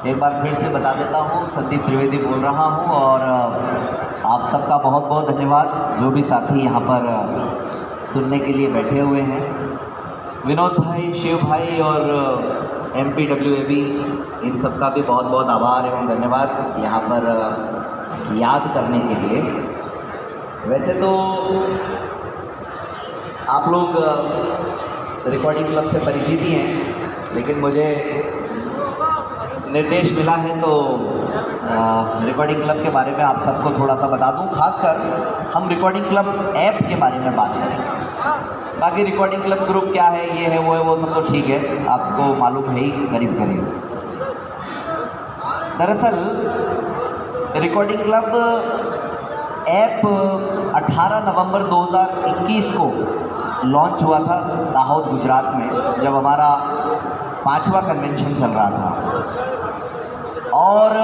एक बार फिर से बता देता हूँ, संदीप त्रिवेदी बोल रहा हूँ और आप सबका बहुत बहुत धन्यवाद जो भी साथी यहाँ पर सुनने के लिए बैठे हुए हैं। विनोद भाई, शिव भाई और MPWAB इन सब का भी बहुत बहुत आभार एवं धन्यवाद यहाँ पर याद करने के लिए। वैसे तो आप लोग रिकॉर्डिंग क्लब से परिचित ही हैं, लेकिन मुझे निर्देश मिला है तो रिकॉर्डिंग क्लब के बारे में आप सबको थोड़ा सा बता दूं। खासकर हम रिकॉर्डिंग क्लब ऐप के बारे में बात करेंगे। बाकी रिकॉर्डिंग क्लब ग्रुप क्या है, ये है, वो सब तो ठीक है, आपको मालूम है ही करीब करीब। दरअसल रिकॉर्डिंग क्लब ऐप 18 नवंबर 2021 को लॉन्च हुआ था दाहोद गुजरात में, जब हमारा 5वां कन्वेंशन चल रहा था। और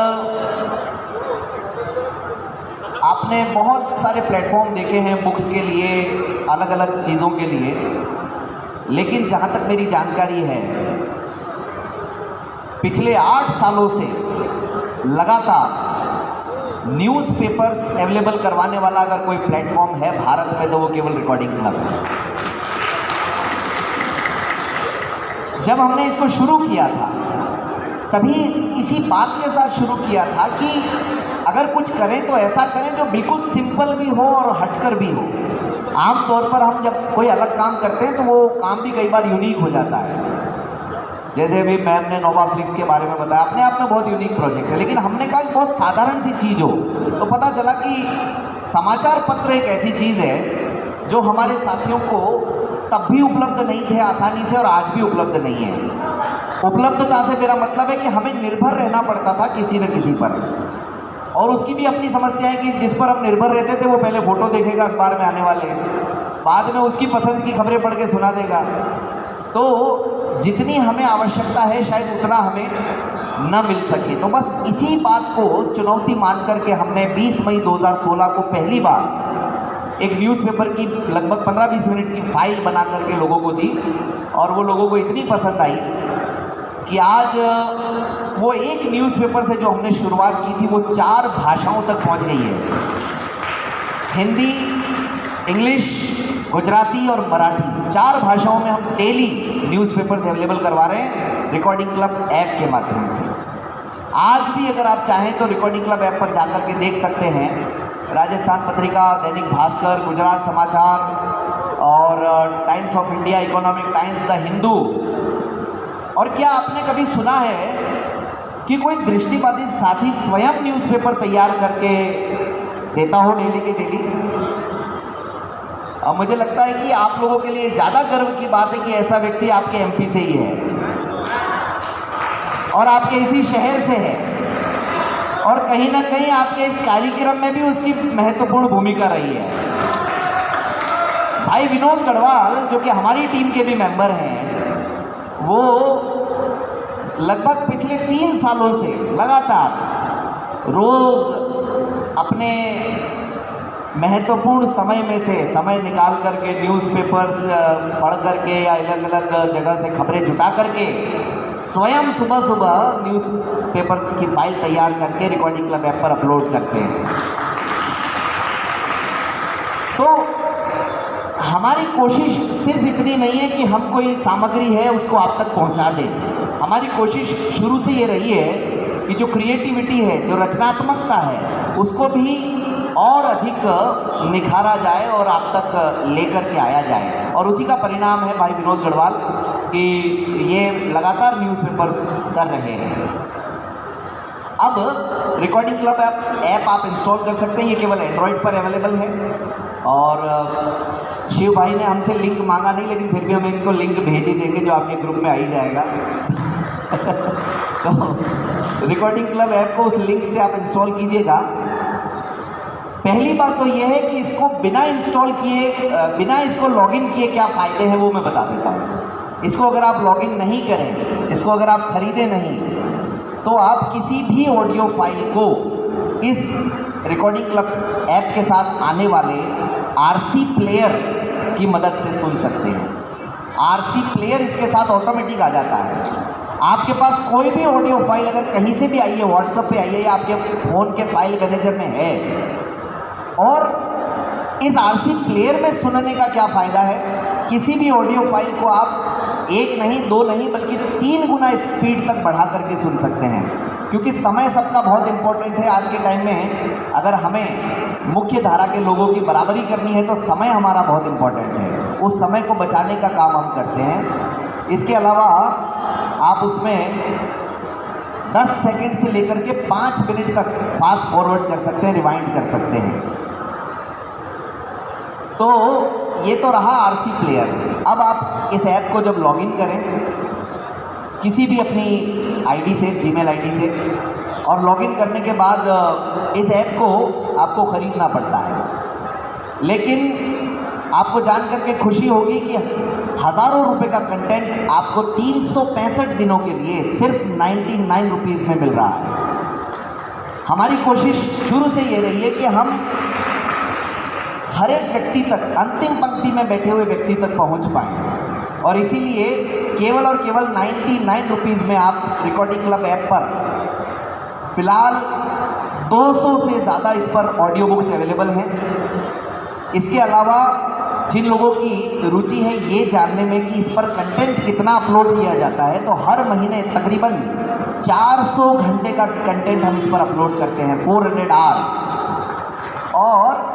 आपने बहुत सारे प्लेटफॉर्म देखे हैं बुक्स के लिए, अलग अलग चीज़ों के लिए, लेकिन जहाँ तक मेरी जानकारी है पिछले 8 सालों से लगातार न्यूज़पेपर्स अवेलेबल करवाने वाला अगर कोई प्लेटफॉर्म है भारत में तो वो केवल रिकॉर्डिंग क्लब है। जब हमने इसको शुरू किया था तभी इसी बात के साथ शुरू किया था कि अगर कुछ करें तो ऐसा करें जो बिल्कुल सिंपल भी हो और हटकर भी हो। आमतौर पर हम जब कोई अलग काम करते हैं तो वो काम भी कई बार यूनिक हो जाता है। जैसे अभी मैम ने नोवा फ्लिक्स के बारे में बताया, अपने आप में बहुत यूनिक प्रोजेक्ट है, लेकिन हमने कहा बहुत साधारण सी चीज़ हो, तो पता चला कि समाचार पत्र एक ऐसी चीज़ है जो हमारे साथियों को तब भी उपलब्ध नहीं थे आसानी से और आज भी उपलब्ध नहीं है। उपलब्धता से मेरा मतलब है कि हमें निर्भर रहना पड़ता था किसी न किसी पर, और उसकी भी अपनी समस्या है कि जिस पर हम निर्भर रहते थे वो पहले फोटो देखेगा अखबार में आने वाले, बाद में उसकी पसंद की खबरें पढ़ के सुना देगा। तो जितनी हमें आवश्यकता है शायद उतना हमें न मिल सके। तो बस इसी बात को चुनौती मान करके हमने 20 मई 2016 को पहली बार एक न्यूज़पेपर की लगभग 15-20 मिनट की फाइल बना करके लोगों को दी, और वो लोगों को इतनी पसंद आई कि आज वो एक न्यूज़पेपर से जो हमने शुरुआत की थी वो 4 भाषाओं तक पहुंच गई है। हिंदी, इंग्लिश, गुजराती और मराठी, 4 भाषाओं में हम डेली न्यूज़पेपर्स अवेलेबल करवा रहे हैं रिकॉर्डिंग क्लब ऐप के माध्यम से। आज भी अगर आप चाहें तो रिकॉर्डिंग क्लब ऐप पर जाकर के देख सकते हैं। राजस्थान पत्रिका, दैनिक भास्कर, गुजरात समाचार और times of India, economic times, the Hindu. और क्या आपने कभी सुना है कि कोई दृष्टिबाधित साथी स्वयं न्यूज़पेपर तैयार करके देता हो डेली के डेली? और मुझे लगता है कि आप लोगों के लिए ज़्यादा गर्व की बात है कि ऐसा व्यक्ति आपके MP से ही है और आपके इसी शहर से है, और कहीं ना कहीं आपके इस कार्यक्रम में भी उसकी महत्वपूर्ण भूमिका रही है। भाई विनोद गढ़वाल जो कि हमारी टीम के भी मेंबर हैं, वो लगभग पिछले 3 सालों से लगातार रोज़ अपने महत्वपूर्ण समय में से समय निकाल करके न्यूज़पेपर्स पढ़ करके या अलग अलग जगह से खबरें जुटा करके स्वयं सुबह सुबह न्यूज़पेपर की फाइल तैयार करके रिकॉर्डिंग क्लब ऐप पर अपलोड करते हैं। तो हमारी कोशिश सिर्फ इतनी नहीं है कि हम कोई सामग्री है उसको आप तक पहुंचा दें। हमारी कोशिश शुरू से ये रही है कि जो क्रिएटिविटी है, जो रचनात्मकता है, उसको भी और अधिक निखारा जाए और आप तक लेकर के आया जाए। और उसी का परिणाम है भाई विनोद गढ़वाल कि ये लगातार न्यूज़पेपर्स कर रहे हैं। अब रिकॉर्डिंग क्लब ऐप आप इंस्टॉल कर सकते हैं, ये केवल एंड्रॉयड पर अवेलेबल है। और शिव भाई ने हमसे लिंक मांगा नहीं, लेकिन फिर भी हम इनको लिंक भेज ही देंगे जो आपके ग्रुप में आ ही जाएगा। तो रिकॉर्डिंग क्लब ऐप को उस लिंक से आप इंस्टॉल कीजिएगा। पहली बात तो यह है कि इसको बिना इंस्टॉल किए, बिना इसको लॉगिन किए क्या फ़ायदे हैं वो मैं बता देता हूँ। इसको अगर आप लॉगिन नहीं करें, इसको अगर आप ख़रीदें नहीं, तो आप किसी भी ऑडियो फाइल को इस रिकॉर्डिंग क्लब ऐप के साथ आने वाले RC प्लेयर की मदद से सुन सकते हैं। RC प्लेयर इसके साथ ऑटोमेटिक आ जाता है। आपके पास कोई भी ऑडियो फाइल अगर कहीं से भी आई है, व्हाट्सएप पे आई है या आपके फ़ोन के फाइल मैनेजर में है, और इस आरसी प्लेयर में सुनने का क्या फ़ायदा है, किसी भी ऑडियो फाइल को आप 1 नहीं 2 नहीं बल्कि 3 गुना स्पीड तक बढ़ा करके सुन सकते हैं, क्योंकि समय सबका बहुत इम्पोर्टेंट है। आज के टाइम में अगर हमें मुख्य धारा के लोगों की बराबरी करनी है तो समय हमारा बहुत इम्पोर्टेंट है, उस समय को बचाने का काम हम करते हैं। इसके अलावा आप उसमें 10 सेकंड से लेकर के 5 मिनट तक फास्ट फॉरवर्ड कर सकते हैं, रिवाइंड कर सकते हैं। तो ये तो रहा आरसी प्लेयर। अब आप इस ऐप को जब लॉगिन करें किसी भी अपनी आईडी से, जीमेल आईडी से, और लॉगिन करने के बाद इस ऐप को आपको ख़रीदना पड़ता है, लेकिन आपको जान करके खुशी होगी कि हज़ारों रुपए का कंटेंट आपको 365 दिनों के लिए सिर्फ 99 रुपीज़ में मिल रहा है। हमारी कोशिश शुरू से ये रही है कि हम हर एक व्यक्ति तक, अंतिम पंक्ति में बैठे हुए व्यक्ति तक पहुंच पाएँ, और इसीलिए केवल और केवल 99 रुपीज़ में आप रिकॉर्डिंग क्लब ऐप पर फ़िलहाल 200 से ज़्यादा इस पर ऑडियो बुक्स अवेलेबल हैं। इसके अलावा जिन लोगों की रुचि है ये जानने में कि इस पर कंटेंट कितना अपलोड किया जाता है, तो हर महीने तकरीबन 400 घंटे का कंटेंट हम इस पर अपलोड करते हैं, 400 आवर्स। और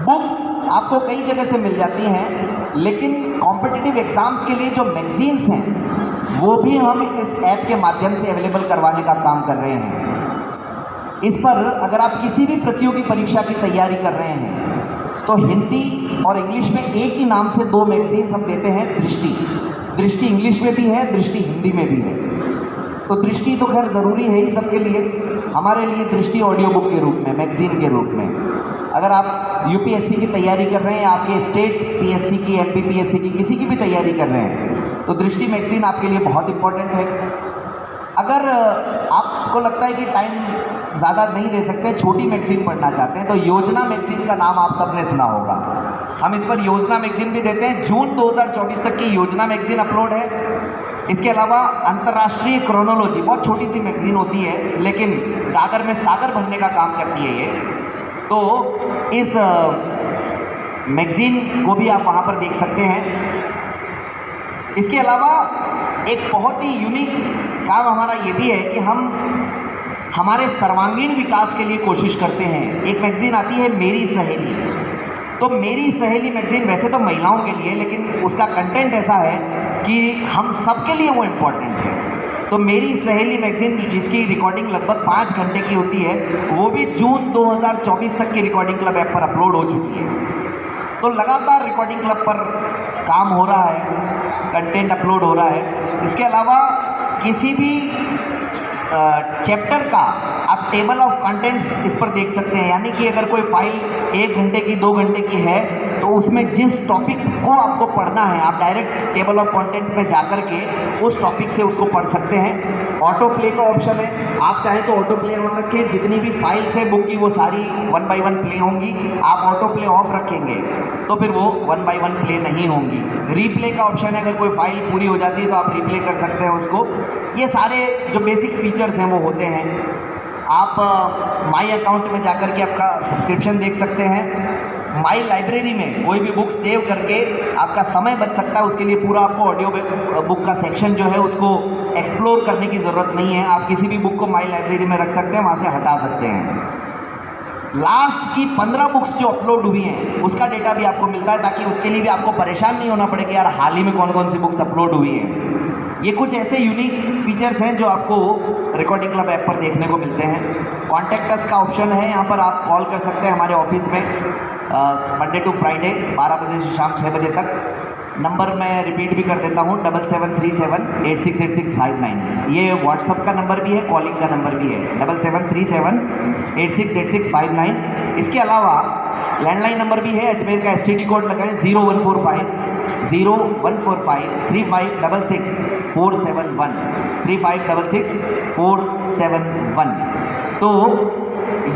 बुक्स आपको कई जगह से मिल जाती हैं, लेकिन कॉम्पिटिटिव एग्ज़ाम्स के लिए जो मैगज़ीन्स हैं वो भी हम इस ऐप के माध्यम से अवेलेबल करवाने का काम कर रहे हैं। इस पर अगर आप किसी भी प्रतियोगी परीक्षा की तैयारी कर रहे हैं तो हिंदी और इंग्लिश में एक ही नाम से 2 मैगज़ीन्स हम देते हैं। दृष्टि इंग्लिश में भी है, दृष्टि हिंदी में भी है। तो दृष्टि तो खैर ज़रूरी है ही सबके लिए, हमारे लिए दृष्टि ऑडियो बुक के रूप में, मैगज़ीन के रूप में। अगर आप यूपीएससी की तैयारी कर रहे हैं, आपके स्टेट पीएससी की, एमपीपीएससी की, किसी की भी तैयारी कर रहे हैं, तो दृष्टि मैगज़ीन आपके लिए बहुत इम्पोर्टेंट है। अगर आपको लगता है कि टाइम ज़्यादा नहीं दे सकते, छोटी मैगज़ीन पढ़ना चाहते हैं, तो योजना मैगज़ीन का नाम आप सबने सुना होगा। हम इस पर योजना मैगज़ीन भी देते हैं। जून 2024 तक की योजना मैगज़ीन अपलोड है। इसके अलावा अंतर्राष्ट्रीय क्रोनोलॉजी, बहुत छोटी सी मैगज़ीन होती है लेकिन गागर में सागर भरने का काम करती है ये। तो इस मैगज़ीन को भी आप वहाँ पर देख सकते हैं। इसके अलावा एक बहुत ही यूनिक काम हमारा ये भी है कि हम हमारे सर्वांगीण विकास के लिए कोशिश करते हैं। एक मैगज़ीन आती है मेरी सहेली। तो मेरी सहेली मैगज़ीन वैसे तो महिलाओं के लिए, लेकिन उसका कंटेंट ऐसा है कि हम सबके लिए वो इम्पोर्टेंट है। तो मेरी सहेली मैगज़ीन, जिसकी रिकॉर्डिंग लगभग 5 घंटे की होती है, वो भी जून 2024 तक की रिकॉर्डिंग क्लब ऐप पर अपलोड हो चुकी है। तो लगातार रिकॉर्डिंग क्लब पर काम हो रहा है, कंटेंट अपलोड हो रहा है। इसके अलावा किसी भी चैप्टर का आप टेबल ऑफ कंटेंट्स इस पर देख सकते हैं, यानी कि अगर कोई फाइल 1 घंटे की, 2 घंटे की है, तो उसमें जिस टॉपिक को आपको पढ़ना है, आप डायरेक्ट टेबल ऑफ कंटेंट में जाकर के उस टॉपिक से उसको पढ़ सकते हैं। ऑटो प्ले का ऑप्शन है, आप चाहें तो ऑटो प्ले ऑन रखें, जितनी भी फाइल्स है बुक की वो सारी 1 बाय 1 प्ले होंगी। आप ऑटो प्ले ऑफ रखेंगे तो फिर वो 1 बाय 1 प्ले नहीं होंगी। रीप्ले का ऑप्शन है, अगर कोई फाइल पूरी हो जाती है तो आप रीप्ले कर सकते हैं उसको। ये सारे जो बेसिक फीचर्स हैं वो होते हैं। आप माई अकाउंट में जाकर के आपका सब्सक्रिप्शन देख सकते हैं। माई लाइब्रेरी में कोई भी बुक सेव करके आपका समय बच सकता है, उसके लिए पूरा आपको ऑडियो बुक का सेक्शन जो है उसको एक्सप्लोर करने की ज़रूरत नहीं है। आप किसी भी बुक को माई लाइब्रेरी में रख सकते हैं, वहाँ से हटा सकते हैं। लास्ट की 15 बुक्स जो अपलोड हुई हैं उसका डेटा भी आपको मिलता है, ताकि उसके लिए भी आपको परेशान नहीं होना पड़े कि यार हाल ही में कौन कौन सी बुक्स अपलोड हुई हैं। ये कुछ ऐसे यूनिक फीचर्स हैं जो आपको रिकॉर्डिंग क्लब ऐप पर देखने को मिलते हैं। कॉन्टैक्ट अस का ऑप्शन है, यहाँ पर आप कॉल कर सकते हैं हमारे ऑफिस में मंडे टू फ्राइडे 12 बजे से शाम 6 बजे तक। नंबर मैं रिपीट भी कर देता हूँ, 7737868659। ये व्हाट्सअप का नंबर भी है, कॉलिंग का नंबर भी है, 7737868659। इसके अलावा लैंडलाइन नंबर भी है, अजमेर का STD कोड लगाएं 0145 3566 471 3566 471। तो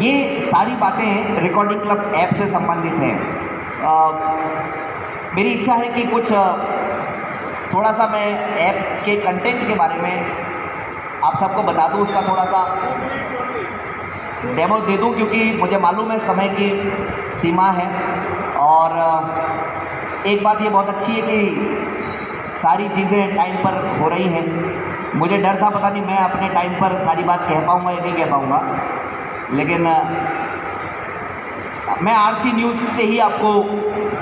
ये सारी बातें रिकॉर्डिंग क्लब ऐप से संबंधित हैं। मेरी इच्छा है कि कुछ थोड़ा सा मैं ऐप के कंटेंट के बारे में आप सबको बता दूं, उसका थोड़ा सा डेमो दे दूं, क्योंकि मुझे मालूम है समय की सीमा है। और एक बात ये बहुत अच्छी है कि सारी चीज़ें टाइम पर हो रही हैं। मुझे डर था, पता नहीं मैं अपने टाइम पर सारी बात कह पाऊँगा या नहीं कह पाऊँगा, लेकिन मैं आरसी न्यूज़ से ही आपको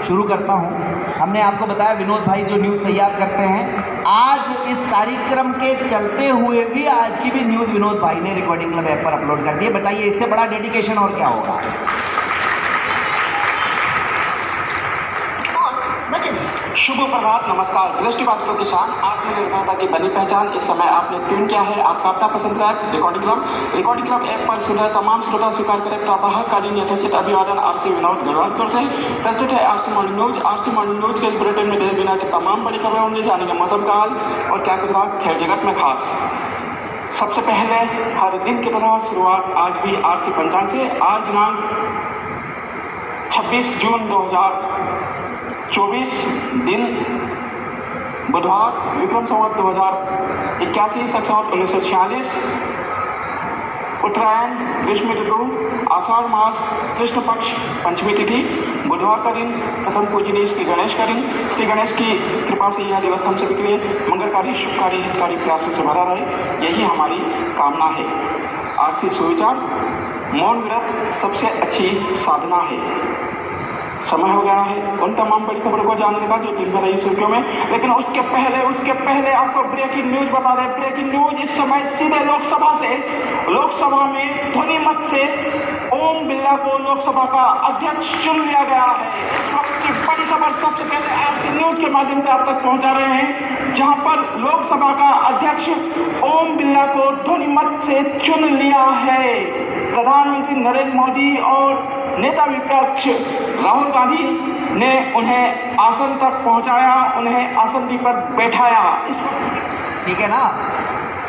शुरू करता हूँ। हमने आपको बताया विनोद भाई जो न्यूज़ तैयार करते हैं, आज इस कार्यक्रम के चलते हुए भी आज की भी न्यूज़ विनोद भाई ने रिकॉर्डिंग क्लब ऐप पर अपलोड कर दी है। बताइए इससे बड़ा डेडिकेशन और क्या होगा। शुभ प्रभात, नमस्कार। दृष्टिबाधितों के साथ आत्मनिर्भरता की बनी पहचान। इस समय आपने ट्यून किया है आपका अपना पसंद का recording club. Recording club app पर सुन रहे तमाम श्रोता स्वीकार करें प्रातःकालीन यथोचित अभिवादन आरसी विनोद गढ़वाल से प्रस्तुत है RC morning news. RC morning news के बुलेटिन में देश दुनिया की तमाम बड़ी खबरें होंगी, जानेंगे मौसम का हाल और क्या गुजरा खेल जगत में खास। सबसे पहले हर दिन की तरह शुरुआत आज भी आरसी पंचांग से। आज दिनांक 26 जून 2024, दिन बुधवार, विक्रम संवत 2081, संवत 1946, उत्तरायण, ग्रीष्म ऋतु, आषाढ़ मास, कृष्ण पक्ष, पंचमी तिथि, बुधवार का दिन, प्रथम पूजनीय श्री गणेश का दिन। श्री गणेश की कृपा से यह दिवस हम सभी के लिए मंगलकारी, शुभकारी, हितकारी प्रयासों से भरा रहे, यही हमारी कामना है। आरसी सुविचार, मौन व्रत सबसे अच्छी साधना है। समय हो गया है उन तमाम बड़ी खबरों को जानने का जो दिन भर रही सुर्खियों में, लेकिन उसके पहले आपको ब्रेकिंग न्यूज बता दें। ब्रेकिंग न्यूज इस समय सीधे लोकसभा में ध्वनि मत से ओम बिरला को लोकसभा का अध्यक्ष चुन लिया गया है। इस वक्त की बड़ी खबर सबसे पहले आरसी न्यूज के माध्यम से आप तक पहुंचा रहे हैं, जहां पर लोकसभा का अध्यक्ष ओम बिरला को ध्वनि मत से चुन लिया है। प्रधानमंत्री नरेंद्र मोदी और नेता विपक्ष राहुल गांधी ने उन्हें आसन तक पहुंचाया, उन्हें आसन पर बैठाया। ठीक है ना?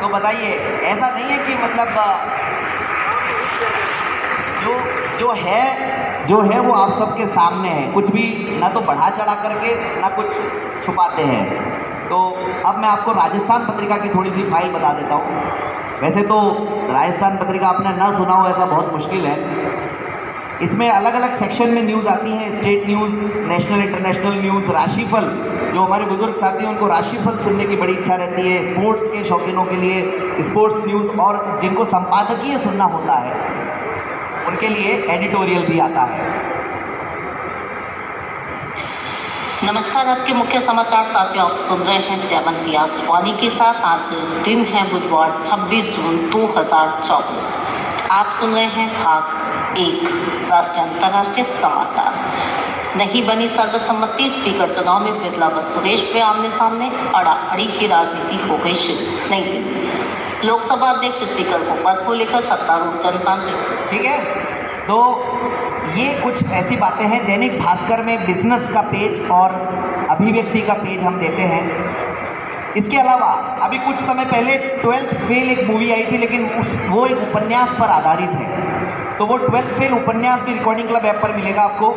तो बताइए, ऐसा नहीं है कि मतलब जो है वो आप सबके सामने है, कुछ भी ना तो बढ़ा चढ़ा करके ना कुछ छुपाते हैं। तो अब मैं आपको राजस्थान पत्रिका की थोड़ी सी फाइल बता देता हूँ। वैसे तो राजस्थान पत्रिका आपने ना सुना हो ऐसा बहुत मुश्किल है। इसमें अलग अलग सेक्शन में न्यूज़ आती हैं, state news, national international news, राशिफल। जो हमारे बुजुर्ग साथी हैं उनको राशिफल सुनने की बड़ी इच्छा रहती है। स्पोर्ट्स के शौकीनों के लिए स्पोर्ट्स न्यूज़, और जिनको संपादकीय सुनना होता है उनके लिए एडिटोरियल भी आता है। नमस्कार, आज के मुख्य समाचार साथियों, आप सुन रहे हैं जयवंती आसवानी के साथ। आज दिन है बुधवार 26 जून 2024। आप सुन रहे हैं भाग 1 राष्ट्रीय अंतर्राष्ट्रीय समाचार। नहीं बनी सर्वसम्मति, स्पीकर चुनाव में बिरला व सुरेश पे आमने सामने, अड़ाअड़ी की राजनीति हो गई शुरू। नई दिल्ली, लोकसभा अध्यक्ष स्पीकर को पद को लेकर सत्तारूढ़ जनता ने। ठीक है, तो ये कुछ ऐसी बातें हैं। दैनिक भास्कर में बिजनेस का पेज और अभिव्यक्ति का पेज हम देते हैं। इसके अलावा अभी कुछ समय पहले 12th फेल एक मूवी आई थी, लेकिन वो एक उपन्यास पर आधारित है। तो वो 12th फेल उपन्यास भी रिकॉर्डिंग क्लब ऐप पर मिलेगा आपको।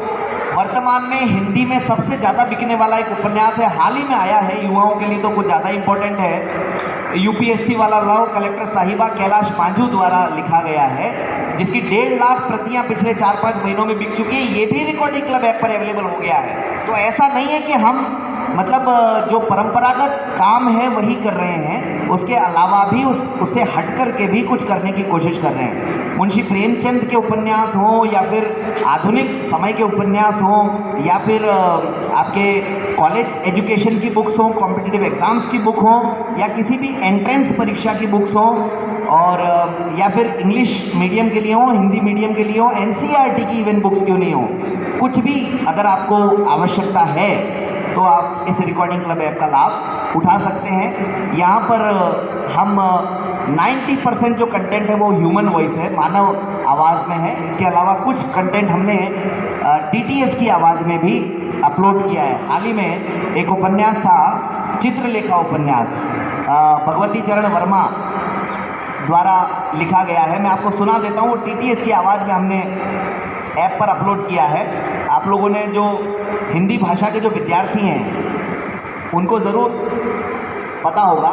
वर्तमान में हिंदी में सबसे ज़्यादा बिकने वाला एक उपन्यास है, हाल ही में आया है, युवाओं के लिए तो कुछ ज़्यादा इम्पोर्टेंट है। यूपीएससी वाला लव कलेक्टर साहिबा कैलाश पांजू द्वारा लिखा गया है, जिसकी 1.5 लाख प्रतियां पिछले 4-5 महीनों में बिक चुकी है। ये भी रिकॉर्डिंग क्लब ऐप पर अवेलेबल हो गया है। तो ऐसा नहीं है कि हम मतलब जो परंपरागत काम है वही कर रहे हैं, उसके अलावा भी उससे हट कर के भी कुछ करने की कोशिश कर रहे हैं। मुंशी प्रेमचंद के उपन्यास हों या फिर आधुनिक समय के उपन्यास हों या फिर आपके कॉलेज एजुकेशन की बुक्स हों, कॉम्पिटिटिव एग्जाम्स की बुक हों या किसी भी एंट्रेंस परीक्षा की बुक्स हों, और या फिर इंग्लिश मीडियम के लिए हों, हिंदी मीडियम के लिए हों, एनसीईआरटी की इवन बुक्स क्यों नहीं हों, कुछ भी अगर आपको आवश्यकता है तो आप इस रिकॉर्डिंग क्लब ऐप का लाभ उठा सकते हैं। यहाँ पर हम 90% जो कंटेंट है वो ह्यूमन वॉइस है, मानव आवाज़ में है। इसके अलावा कुछ कंटेंट हमने टीटीएस की आवाज़ में भी अपलोड किया है। हाल ही में एक उपन्यास था, चित्रलेखा उपन्यास, भगवती चरण वर्मा द्वारा लिखा गया है। मैं आपको सुना देता हूँ, वो टीटीएस की आवाज़ में हमने ऐप पर अपलोड किया है। आप लोगों ने जो हिंदी भाषा के जो विद्यार्थी हैं उनको ज़रूर पता होगा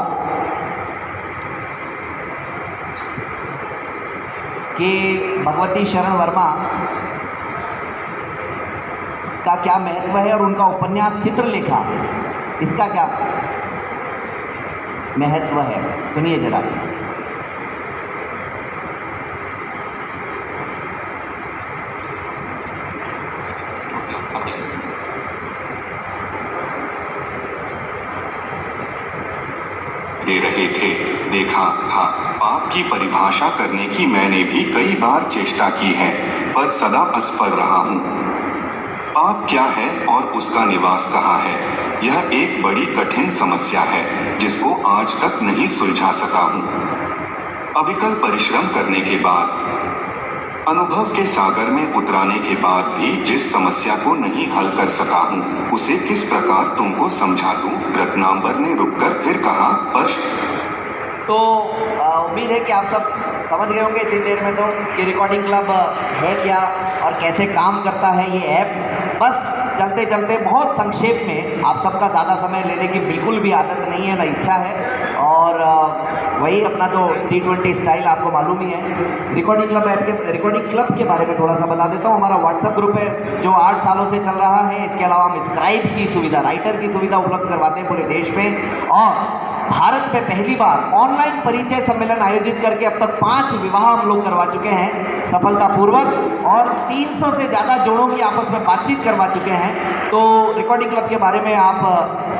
कि भगवती शरण वर्मा का क्या महत्व है और उनका उपन्यास चित्रलेखा, इसका क्या महत्व है, सुनिए जरा। दे रहे थे। देखा, हाँ, पाप की परिभाषा करने की मैंने भी कई बार चेष्टा की है, पर सदा असफल रहा हूँ। पाप क्या है और उसका निवास कहाँ है, यह एक बड़ी कठिन समस्या है जिसको आज तक नहीं सुलझा सका हूँ। अविकल परिश्रम करने के बाद, अनुभव के सागर में उतराने के बाद भी जिस समस्या को नहीं हल कर सका हूँ, उसे किस प्रकार तुमको समझा दूँ? रत्नांबर ने रुककर फिर कहा, पर तो उम्मीद है कि आप सब समझ गए होंगे इतनी देर में तो कि रिकॉर्डिंग क्लब है क्या और कैसे काम करता है ये ऐप। बस चलते चलते बहुत संक्षेप में, आप सबका ज़्यादा समय लेने की बिल्कुल भी आदत नहीं है, ना इच्छा है, और वही अपना तो T20 स्टाइल आपको मालूम ही है। रिकॉर्डिंग क्लब ऐप के, रिकॉर्डिंग क्लब के बारे में थोड़ा सा बता देता हूँ। हमारा व्हाट्सएप ग्रुप है जो 8 सालों से चल रहा है। इसके अलावा हम स्क्राइब की सुविधा, राइटर की सुविधा उपलब्ध करवाते हैं पूरे देश में, और भारत में पहली बार ऑनलाइन परिचय सम्मेलन आयोजित करके अब तक 5 विवाह हम लोग करवा चुके हैं सफलतापूर्वक, और 300 से ज़्यादा जोड़ों की आपस में बातचीत करवा चुके हैं। तो रिकॉर्डिंग क्लब के बारे में आप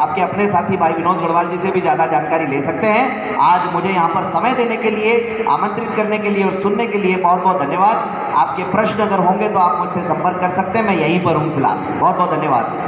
आपके अपने साथी भाई विनोद गढ़वाल जी से भी ज़्यादा जानकारी ले सकते हैं। आज मुझे यहाँ पर समय देने के लिए, आमंत्रित करने के लिए और सुनने के लिए बहुत बहुत धन्यवाद। आपके प्रश्न अगर होंगे तो आप मुझसे संपर्क कर सकते हैं, मैं यहीं पर हूँ फिलहाल। बहुत बहुत धन्यवाद।